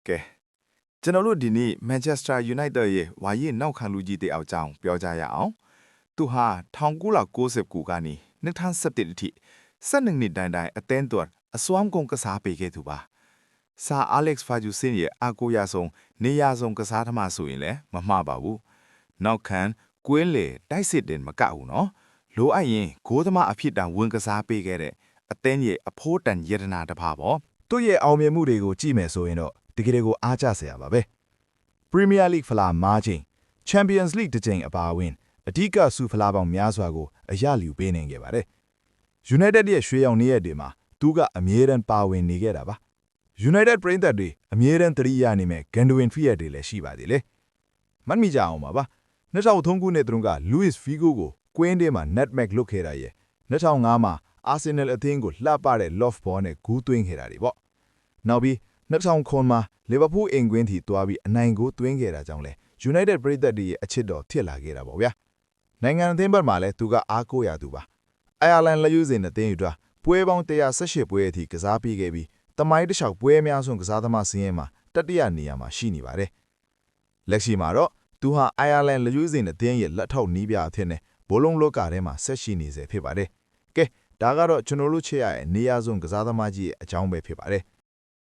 ကဲကျွန်တော်တို့ဒီနေ့ Manchester United ရဲ့ဝါရည်နောက်ခံလူကြီးတယောက်အကြောင်းပြောကြရအောင်သူဟာ1999ကနေ2017အထိ12နှစ်တိုင်တိုင်အသင်းတော်အစွမ်းကုန်ကစားပေးခဲ့သူပါဆာ Alex Ferguson ရဲ့အကိုရဆုံးနေရာဆုံးကစားသမားဆိုရင်လည်းမမှားပါဘူးနောက်ခံကွင်းလေတိုက်စစ်တင်မကဘူးနော်လိုအပ်ရင်ဂိုးသမားအဖြစ်တောင်ဝင်ကစားပေးခဲ့တဲ့အသင်းရဲ့အဖိုးတန်ယတနာတစ်ပါးပေါ့ သူ့ရဲ့အောင်မြင်မှုတွေကိုကြည့်မယ်ဆိုရင်တော့တကယ်ကိုအားကျစရာပါပဲ Premier League ဖလား၅ချိန် Champions League တစ်ချိန်အပါအဝင်အဓိကဆုဖလားပေါင်းများစွာကိုအရလူပေးနိုင်ခဲ့ပါတယ် United ရဲ့ရွှေရောင်နေရက်တွေမှာသူကအမြဲတမ်းပါဝင်နေခဲ့တာပါ United ပရိသတ်တွေအမြဲတမ်းသတိရနေမဲ့ Gundogan ဖြစ်ရပ်တွေလည်းရှိပါသေးတယ်မှတ်မိကြအောင်ပါ2003ခုနှစ်တုန်းက Luis Figo ကိုကွင်းထဲမှာ nutmeg လုတ်ခဲ့တာရဲ့2005မှာ Arsenal အသင်းကိုလှပတဲ့ love ball နဲ့ဂူးသွင်းခဲ့တာတွေပေါ့နောက်ပြီး2009မှာ Liverpool အင်ကွင်းထိတွားပြီးအနိုင်ကိုသွင်းခဲ့တာကြောင့်လဲ United ပရိသတ်တွေရဲ့အချစ်တော်ဖြစ်လာခဲ့တာပေါ့ဗျာနိုင်ငံအသင်းဘက်မှာလည်းသူကအားကိုးရသူပါ Ireland လက်ရွေးစင်အသင်းတွေပွဲပေါင်း118ပွဲအထိကစားပေးခဲ့ပြီးတမိုင်းတစ်လျှောက်ပွဲအများဆုံးကစားသမားစင်းရဲမှာတတိယနေရာမှာရှိနေပါတယ်လက်ရှိမှာတော့သူဟာ Ireland လက်ရွေးစင်အသင်းရဲ့လက်ထောက်နီးပြအဖြစ်နဲ့ဘောလုံးလောကထဲမှာဆက်ရှိနေစေဖြစ်ပါတယ်ကဲဒါကတော့ကျွန်တော်တို့ချစ်ရတဲ့နေရာဆုံးကစားသမားကြီးရဲ့အကြောင်းပဲဖြစ်ပါတယ်